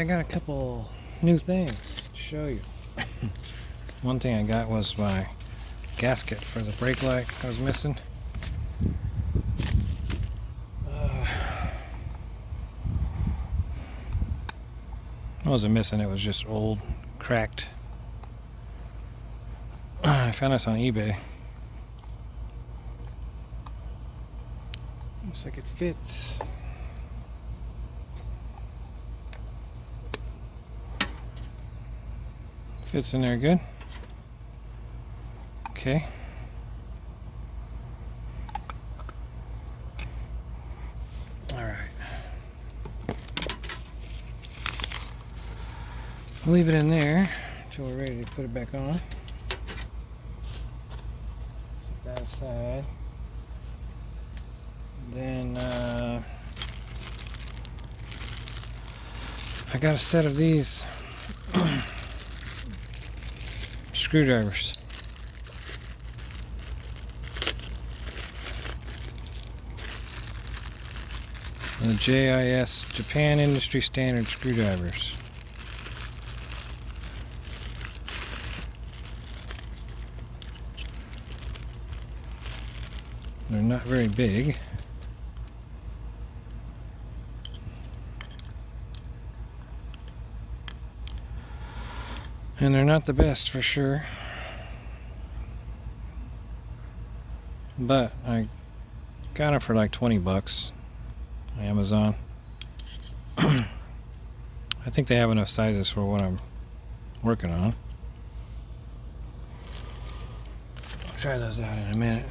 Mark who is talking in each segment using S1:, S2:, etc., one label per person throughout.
S1: got a couple new things to show you. One thing I got was my gasket for the brake light I was missing. I wasn't missing, it was just old, cracked. I found this on eBay. Looks like it fits. Fits in there good. Okay. Alright. Leave it in there until we're ready to put it back on. Set that aside. Then I got a set of these screwdrivers. The JIS, Japan Industry Standard screwdrivers. They're not very big. And they're not the best for sure. But I got them for like 20 bucks on Amazon. I think they have enough sizes for what I'm working on. I'll try those out in a minute.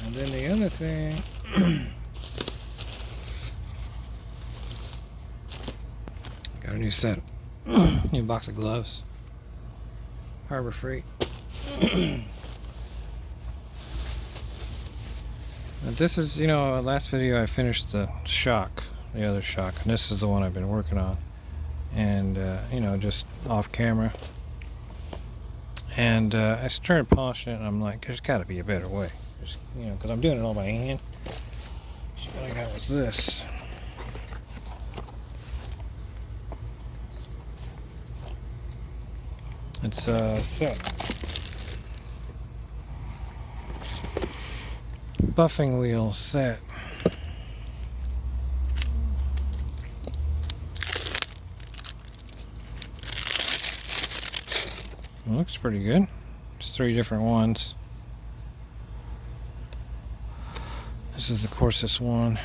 S1: And then the other thing, got a new set, new box of gloves, Harbor Freight. This is, last video I finished the shock, the other shock, and this is the one I've been working on, and just off camera. And I started polishing it, and I'm like, there's got to be a better way. Because I'm doing it all by hand. So what I got was this. It's a set. Buffing wheel set. Looks pretty good. It's 3 different ones. This is the coarsest one,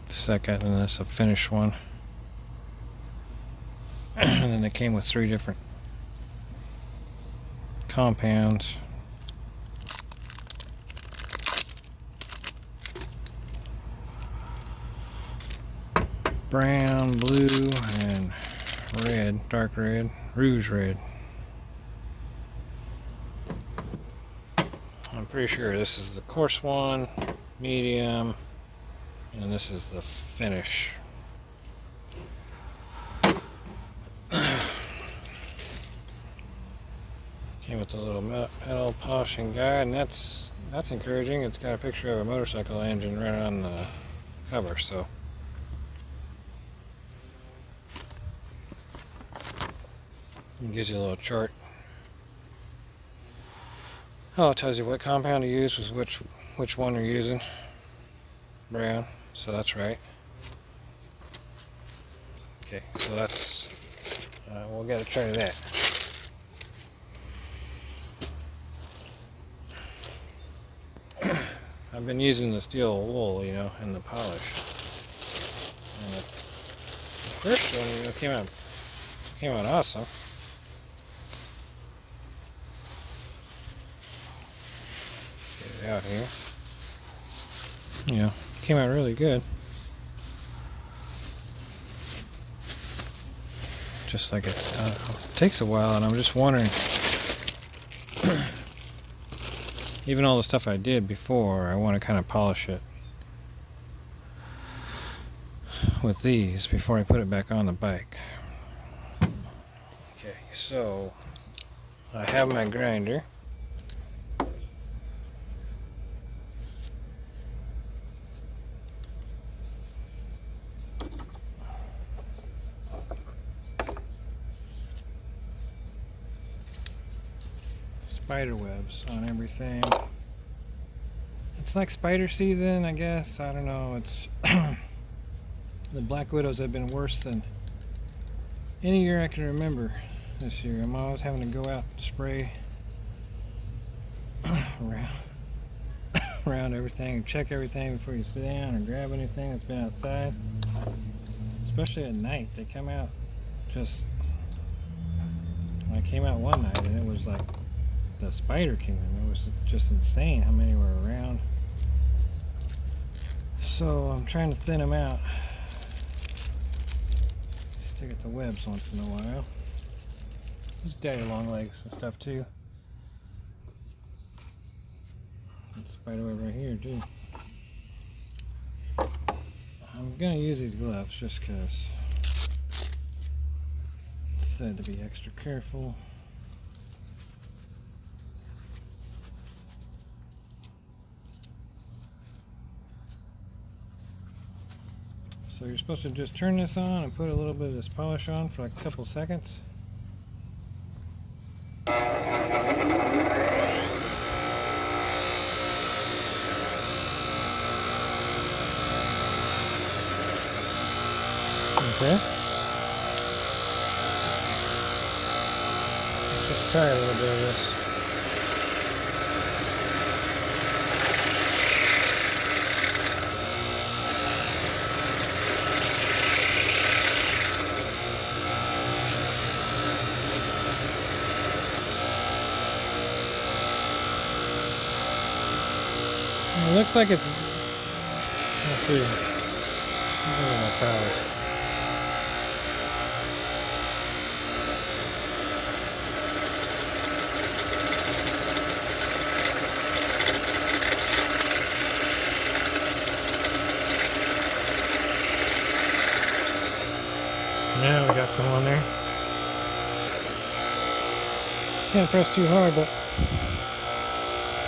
S1: the second, and this is a finished one. And then they came with 3 different compounds. Brown, blue, and red, dark red, rouge red. I'm pretty sure this is the coarse one, medium, and this is the finish. Came with a little metal polishing guide, and that's encouraging. It's got a picture of a motorcycle engine right on the cover, so it gives you a little chart. Oh, it tells you what compound to use with which one you're using. Brown, so that's right. Okay, so that's we'll get a try of that. I've been using the steel wool, in the polish. And the first one, came out awesome. Get it out here. Came out really good. Just like it takes a while, and I'm just wondering. Even all the stuff I did before, I want to kind of polish it with these before I put it back on the bike. Okay, so I have my grinder. spider webs on everything. It's like spider season, I guess. I don't know. It's the black widows have been worse than any year I can remember this year. I'm always having to go out and spray around everything and check everything before you sit down or grab anything that's been outside. Especially at night. They come out just... I came out one night and it was like the spider kingdom. It was just insane how many were around. So I'm trying to thin them out. Stick at the webs once in a while. There's daddy long legs and stuff too. Spider web right here too. I'm gonna use these gloves just because it's said to be extra careful. So you're supposed to just turn this on and put a little bit of this polish on for like a couple seconds. Okay. Let's just try a little bit of this. It looks like it's... Let's see. Look at my power. Now we got some on there. Can't press too hard, but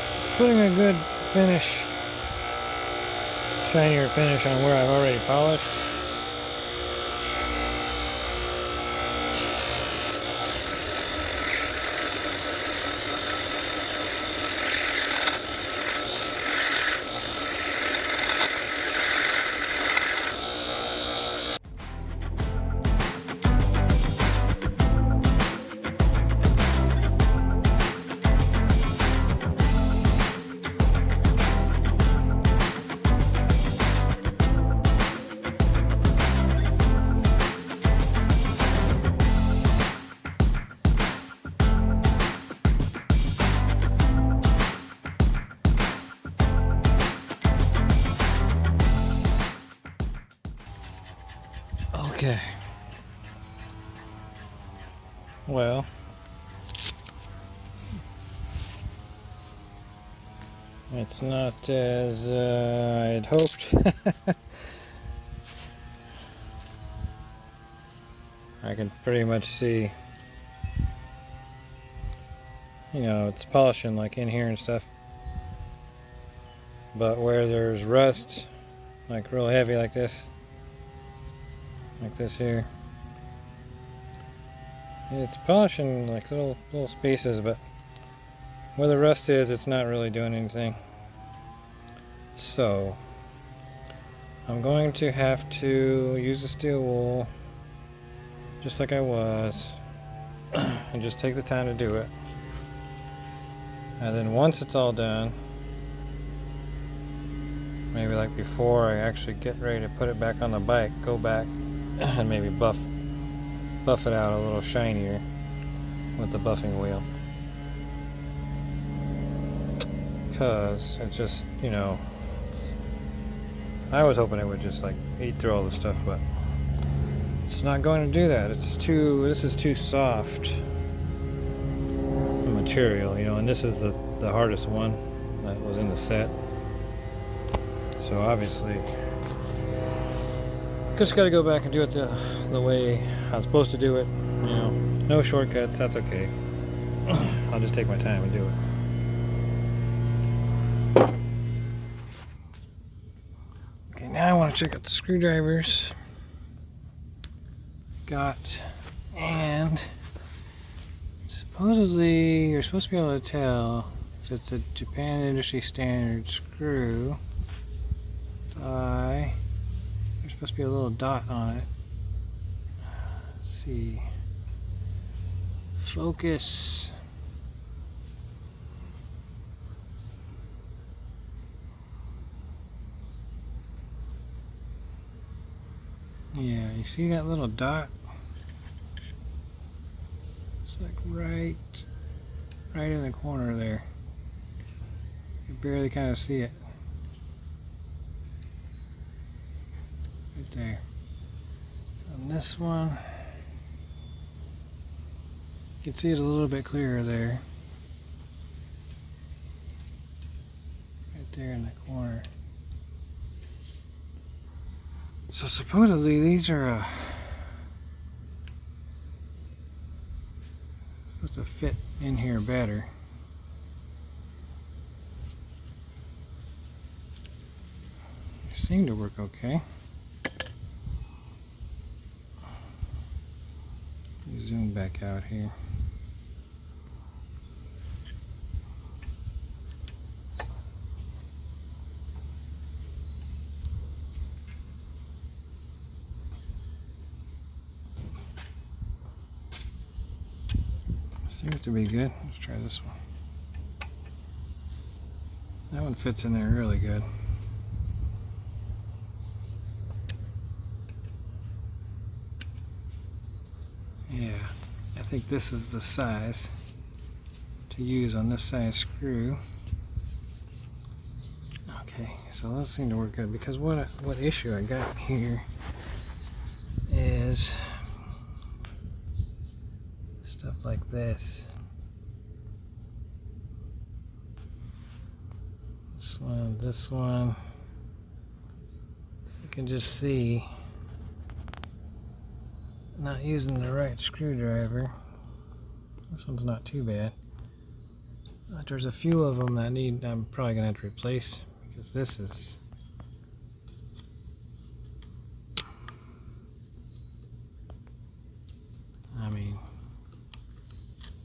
S1: it's putting a good finish, shinier finish on where I've already polished. Okay. Well, it's not as I had hoped. I can pretty much see, you know, it's polishing like in here and stuff. But where there's rust, like real heavy like this here, it's polishing like little spaces, but where the rust is, it's not really doing anything. So I'm going to have to use the steel wool just like I was and just take the time to do it. And then once it's all done, maybe like before I actually get ready to put it back on the bike, go back and maybe buff it out a little shinier with the buffing wheel. Because it just, you know, I was hoping it would just like eat through all the stuff, but it's not going to do that. This is too soft material, you know, and this is the hardest one that was in the set. So obviously, just got to go back and do it the way I was supposed to do it. You know, no shortcuts. That's okay. I'll just take my time and do it. Okay, now I want to check out the screwdrivers. And Supposedly, you're supposed to be able to tell if it's a Japan industry standard screw by, there's supposed to be a little dot on it. Let's see. Focus. Yeah, you see that little dot? It's like right in the corner there. You barely kind of see it. Right there. On this one, you can see it a little bit clearer there. Right there in the corner. So supposedly these are supposed to fit in here better. They seem to work okay. Let me zoom back out here. Seems to be good. Let's try this one. That one fits in there really good. Yeah, I think this is the size to use on this size screw. Okay, so those seem to work good, because what issue I got here is stuff like this. This one, you can just see not using the right screwdriver. This one's not too bad. But there's a few of them that I'm probably gonna have to replace, because this is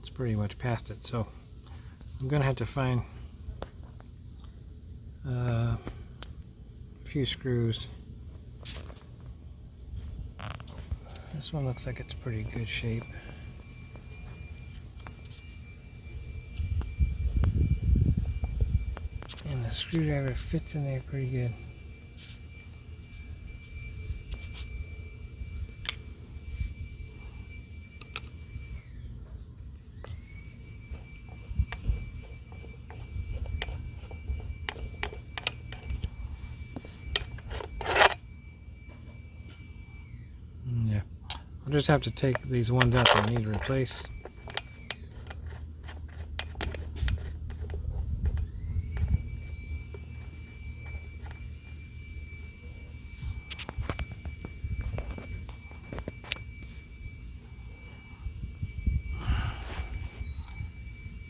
S1: it's pretty much past it. So I'm gonna have to find a few screws. This one looks like it's pretty good shape. And the screwdriver fits in there pretty good. Yeah, I'll just have to take these ones out that I need to replace.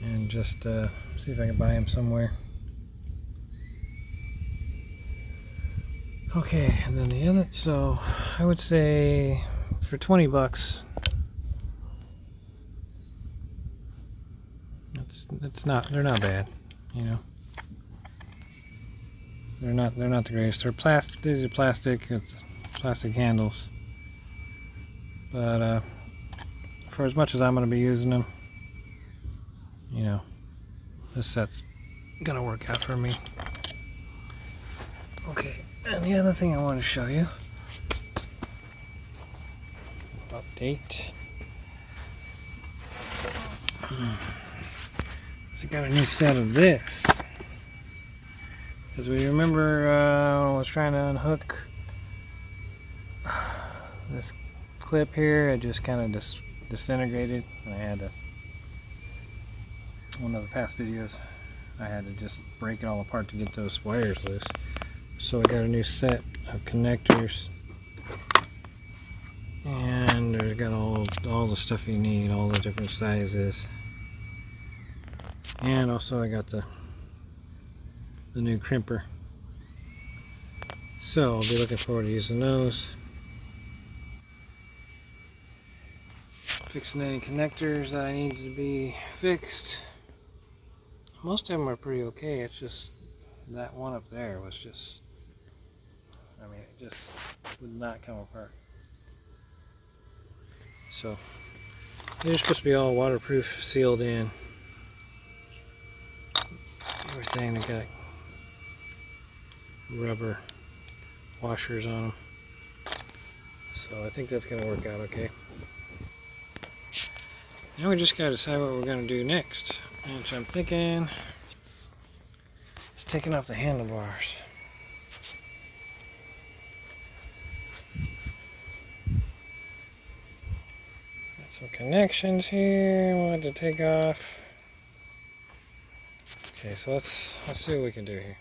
S1: And just see if I can buy them somewhere. Okay, and then the other, so I would say for 20 bucks, they're not bad, you know. They're not the greatest. They're plastic. These are plastic. It's plastic handles. But for as much as I'm going to be using them, you know, this set's gonna work out for me. Okay, and the other thing I want to show you, update. So I got a new set of this. As we remember, I was trying to unhook this clip here. It just kind of disintegrated, and I had to, one of the past videos, I had to just break it all apart to get those wires loose. So I got a new set of connectors, and there's got all the stuff you need, all the different sizes, and also I got the new crimper. So I'll be looking forward to using those. Fixing any connectors that I need to be fixed. Most of them are pretty okay. It's just that one up there was just, I mean, it just would not come apart. So they're supposed to be all waterproof, sealed in. Everything, they got rubber washers on them. So I think that's going to work out okay. Now we just got to decide what we're going to do next. Which I'm thinking is taking off the handlebars. Got some connections here I want to take off. Okay, so let's see what we can do here.